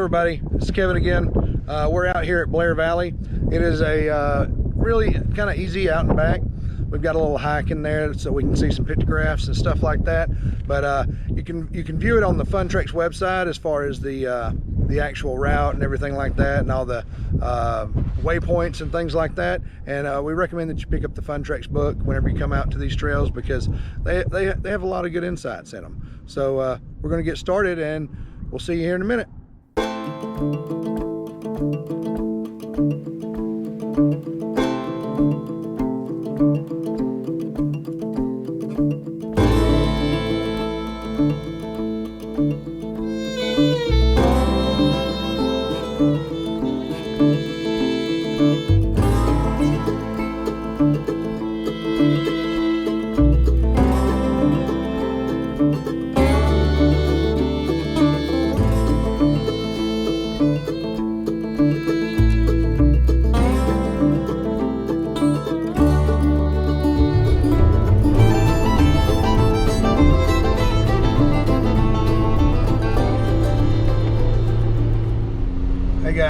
everybody, it's Kevin again. We're out here at Blair Valley. It is a really kind of easy out and back. We've got a little hike in there so we can see some pictographs and stuff like that. But you can view it on the Funtreks website as far as the actual route and everything like that, and all the waypoints and things like that. And we recommend that you pick up the Funtreks book whenever you come out to these trails, because they have a lot of good insights in them. So we're going to get started, and we'll see you here in a minute.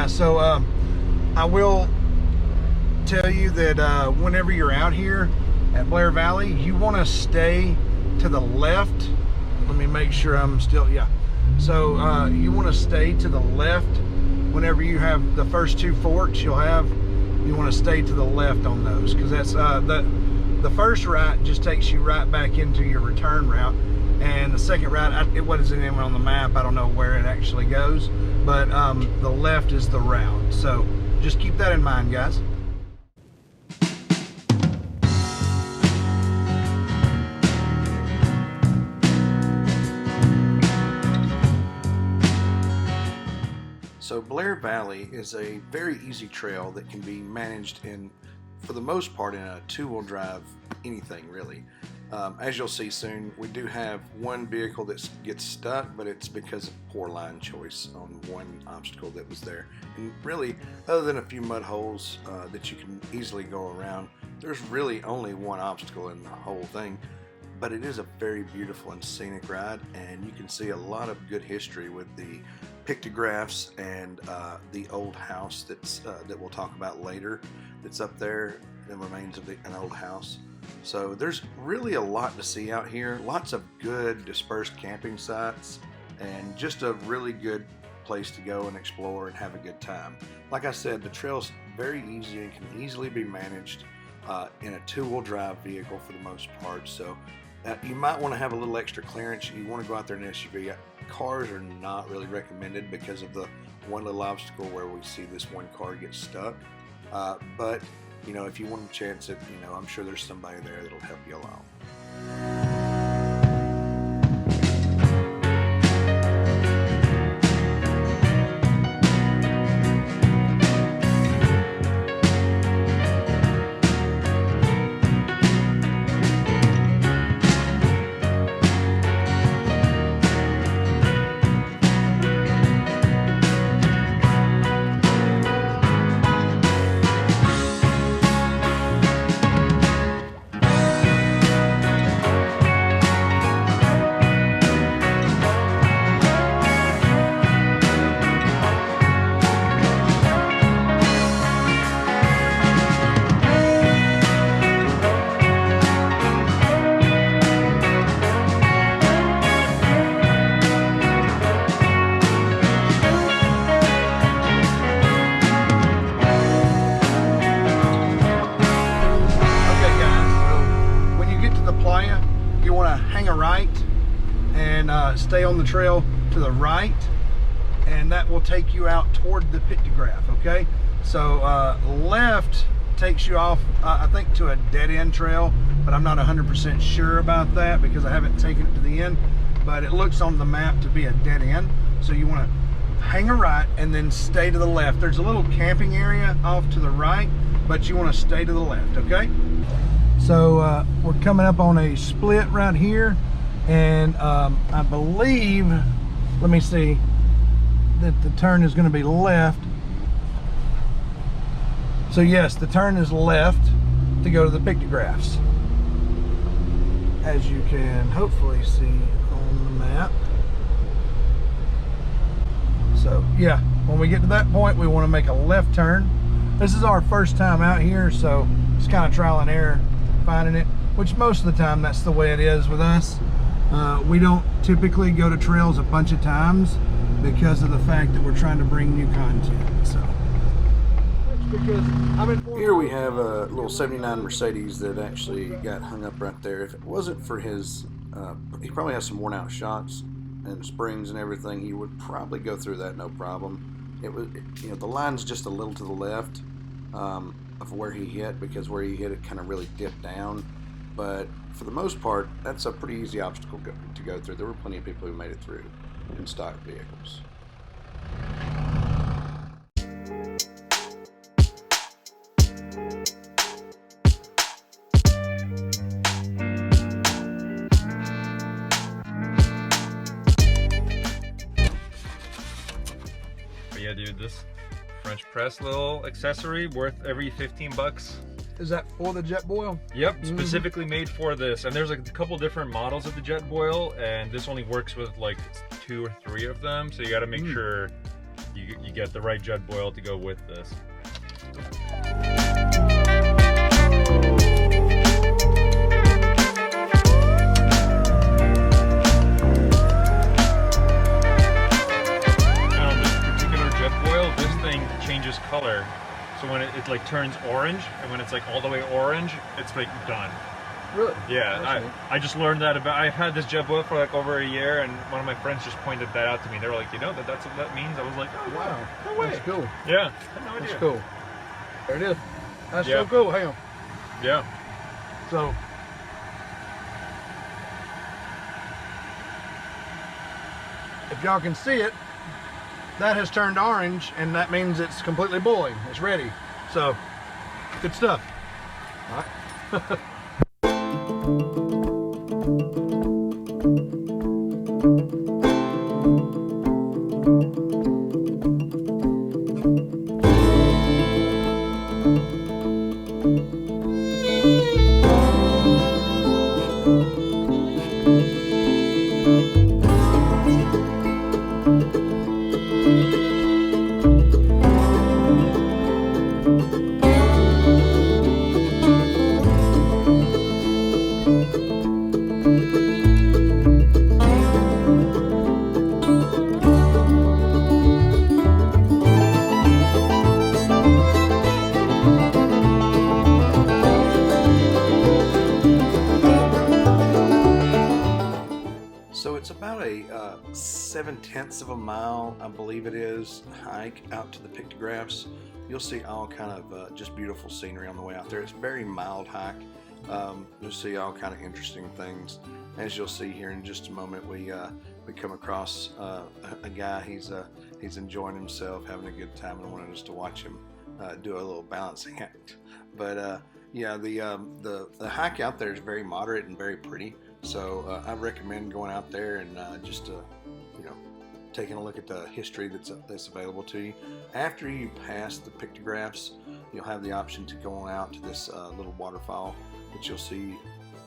So I will tell you that whenever you're out here at Blair Valley, you want to stay to the left. Let me make sure I'm still, yeah. So you want to stay to the left whenever you have the first two forks you want to stay to the left on those, because that's the first right just takes you right back into your return route, and the second route, it wasn't even on the map. I don't know where it actually goes, but the left is the route. So just keep that in mind, guys. So Blair Valley is a very easy trail that can be managed in, for the most part, in a two-wheel drive anything really. As you'll see soon, we do have one vehicle that gets stuck, but it's because of poor line choice on one obstacle that was there. And really, other than a few mud holes that you can easily go around, there's really only one obstacle in the whole thing. But it is a very beautiful and scenic ride, and you can see a lot of good history with the pictographs and the old house that we'll talk about later that's up there, the remains of an old house. So there's really a lot to see out here, lots of good dispersed camping sites, and just a really good place to go and explore and have a good time. Like I said, the trail's very easy and can easily be managed in a two-wheel drive vehicle for the most part. So you might want to have a little extra clearance. You want to go out there in an SUV. Cars are not really recommended because of the one little obstacle where we see this one car get stuck. But you know, if you want to chance it, you know, I'm sure there's somebody there that'll help you along. Stay on the trail to the right, and that will take you out toward the pictograph. Okay, so left takes you off I think to a dead-end trail, but I'm not 100% sure about that because I haven't taken it to the end, but it looks on the map to be a dead end. So you want to hang a right and then stay to the left. There's a little camping area off to the right, but you want to stay to the left. Okay, so we're coming up on a split right here. And I believe, let me see, that the turn is going to be left. So yes, the turn is left to go to the pictographs, as you can hopefully see on the map. So yeah, when we get to that point, we want to make a left turn. This is our first time out here, so it's kind of trial and error finding it, which most of the time that's the way it is with us. We don't typically go to trails a bunch of times because of the fact that we're trying to bring new content. So here we have a little 79 Mercedes that actually got hung up right there. If it wasn't for his, he probably has some worn out shocks and springs and everything, he would probably go through that no problem. It was, you know, the line's just a little to the left of where he hit, because where he hit it kind of really dipped down. But for the most part, that's a pretty easy obstacle to go through. There were plenty of people who made it through in stock vehicles. But yeah, dude, this French press little accessory worth every 15 bucks. is that for the jet boil? Yep, specifically made for this. And there's like a couple different models of the jet boil, and this only works with like 2 or 3 of them. So you got to make sure you get the right jet boil to go with this. Changes color, so when it like turns orange, and when it's like all the way orange, it's like done. Really? Yeah, I just learned that about. I've had this jet boil for like over a year, and one of my friends just pointed that out to me. They were like, you know, that's what that means. I was like, oh Wow, no way. That's cool. Yeah, I had no idea. That's cool. There it is. That's so cool. Hang on. Yeah. So if y'all can see it, that has turned orange, and that means it's completely boiling. It's ready. So, good stuff. All right. So it's about a 7/10 of a mile, I believe it is, hike out to the pictographs. You'll see all kind of just beautiful scenery on the way out there. It's a very mild hike. You'll see all kind of interesting things. As you'll see here in just a moment, we come across a guy. He's enjoying himself, having a good time, and wanted us to watch him do a little balancing act. But yeah, the hike out there is very moderate and very pretty. So I recommend going out there and just you know, taking a look at the history that's available to you. After you pass the pictographs, you'll have the option to go on out to this little waterfall that you'll see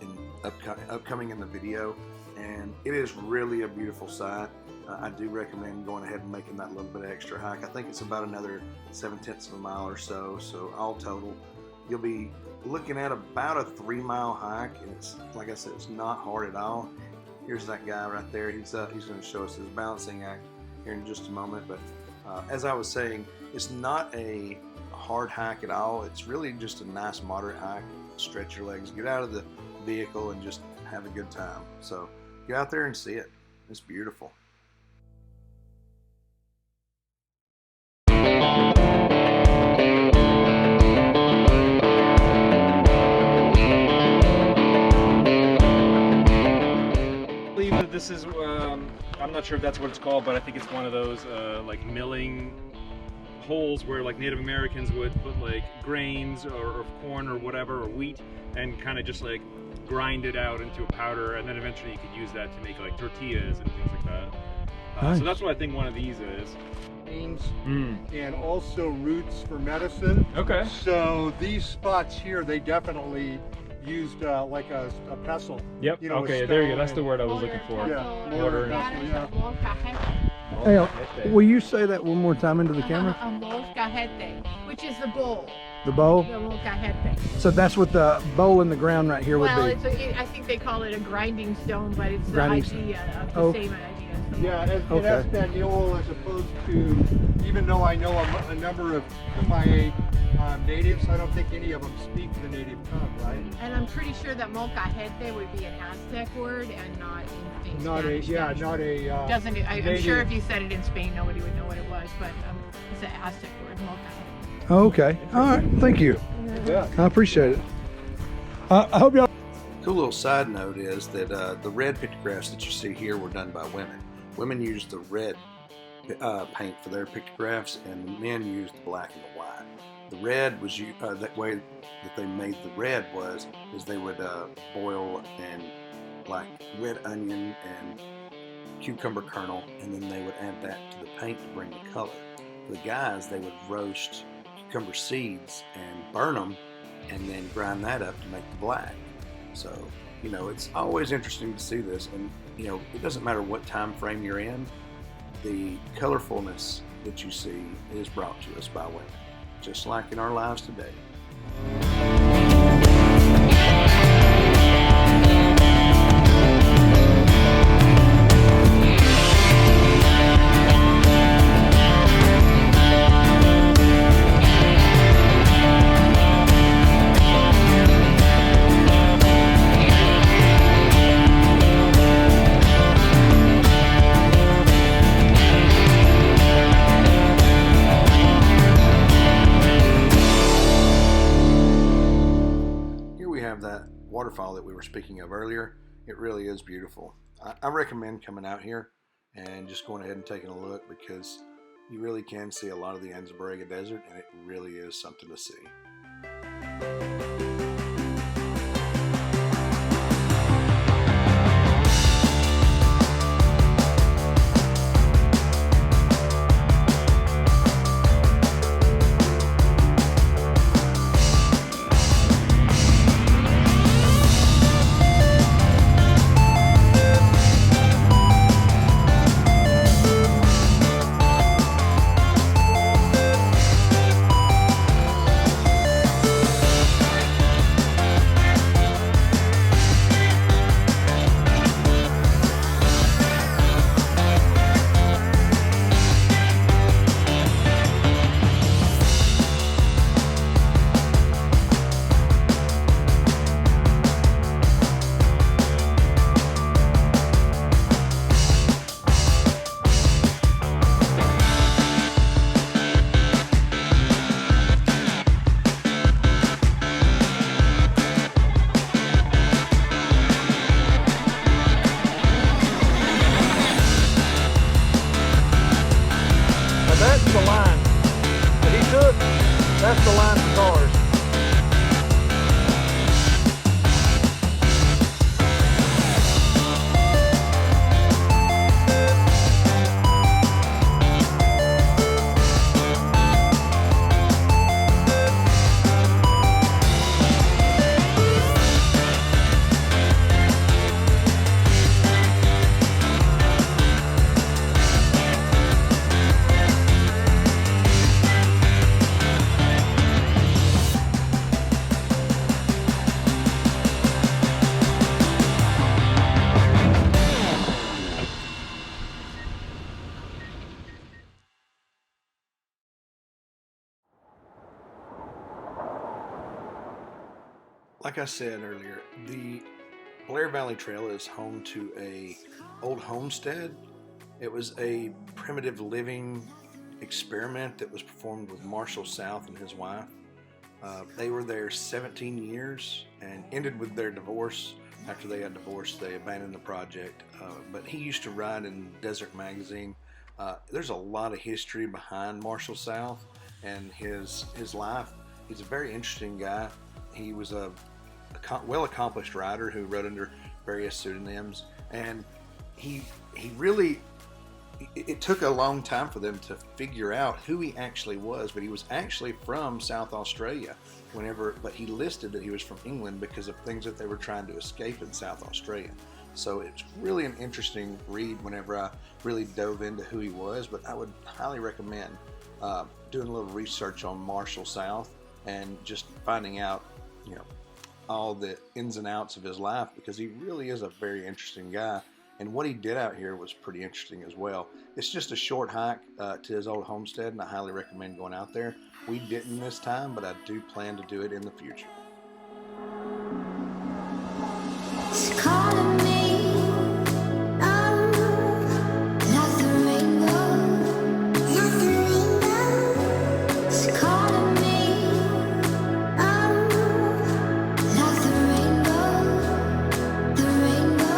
in upcoming in the video, and it is really a beautiful sight. I do recommend going ahead and making that little bit of extra hike. I think it's about another 7/10 of a mile or so. So all total, you'll be looking at about a 3-mile hike, and it's, like I said, it's not hard at all. Here's that guy right there. He's going to show us his balancing act here in just a moment. But as I was saying, it's not a hard hike at all. It's really just a nice moderate hike. Stretch your legs, get out of the vehicle, and just have a good time. So get out there and see it. It's beautiful. This is, I'm not sure if that's what it's called, but I think it's one of those like milling holes where like Native Americans would put like grains or corn or whatever, or wheat, and kind of just like grind it out into a powder, and then eventually you could use that to make like tortillas and things like that. Nice. So that's what I think one of these is. And also roots for medicine. Okay. So these spots here, they definitely used like a pestle. Yep. You know, okay. There you go. That's the word I was looking for. Yeah. Water. Yeah. Hey, will you say that one more time into the camera? A molcajete, which is the bowl. The bowl? The molcajete. So that's what the bowl in the ground right here would Well, be? I think they call it a grinding stone, but it's the Grinding idea of the same idea. So Yeah, in Okay. Espanol, as opposed to, even though I know a number of Kumeyaay natives, I don't think any of them speak the native tongue, right? And I'm pretty sure that molcajete would be an Aztec word and not in Not a, Spanish. yeah, not a. Doesn't it? I'm native. sure if you said it in Spain, nobody would know what it was, but it's an Aztec word, molcajete. Okay. All right. Thank you. Yeah. I appreciate it. I hope y'all. Cool little side note is that the red pictographs that you see here were done by women. Women used the red paint for their pictographs, and the men used the black and the white. The red was that way that they made the red is they would boil and like red onion and cucumber kernel, and then they would add that to the paint to bring the color. For the guys, they would roast cucumber seeds and burn them, and then grind that up to make the black. So, you know, it's always interesting to see this, and you know, it doesn't matter what time frame you're in, the colorfulness that you see is brought to us by women, just like in our lives today. That waterfall that we were speaking of earlier, it really is beautiful. I recommend coming out here and just going ahead and taking a look, because you really can see a lot of the Anza Borrego Desert, and it really is something to see. That's the line that he took. That's the line for cars. Like I said earlier, the Blair Valley Trail is home to a old homestead. It was a primitive living experiment that was performed with Marshall South and his wife. They were there 17 years and ended with their divorce. After they got divorced, they abandoned the project. But he used to write in Desert Magazine. There's a lot of history behind Marshall South and his life. He's a very interesting guy. He was a well-accomplished writer who wrote under various pseudonyms, and he really, it took a long time for them to figure out who he actually was, but he was actually from South Australia but he listed that he was from England because of things that they were trying to escape in South Australia. So it's really an interesting read whenever I really dove into who he was, but I would highly recommend doing a little research on Marshall South and just finding out, all the ins and outs of his life, because he really is a very interesting guy. And what he did out here was pretty interesting as well. It's just a short hike to his old homestead, and I highly recommend going out there. We didn't this time, but I do plan to do it in the future. It's calling me, like the rainbow, like the rainbow. It's calling me, like the rainbow, the rainbow.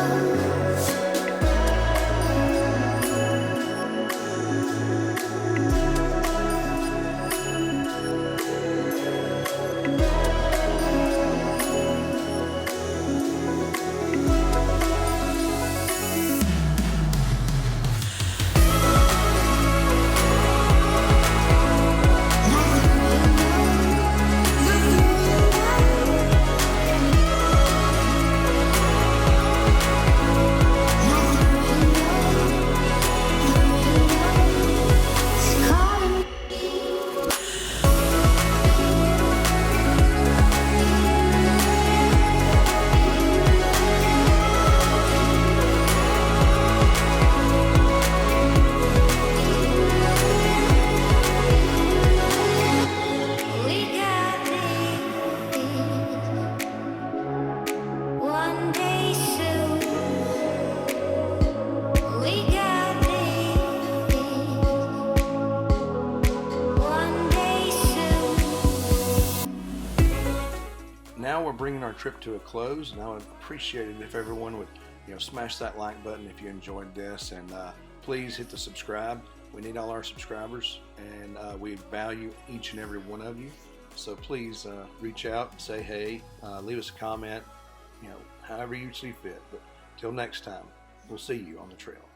Now we're bringing our trip to a close, and I would appreciate it if everyone would, smash that like button if you enjoyed this, and please hit the subscribe. We need all our subscribers, and we value each and every one of you. So please reach out and say hey, leave us a comment, however you see fit. But till next time, we'll see you on the trail.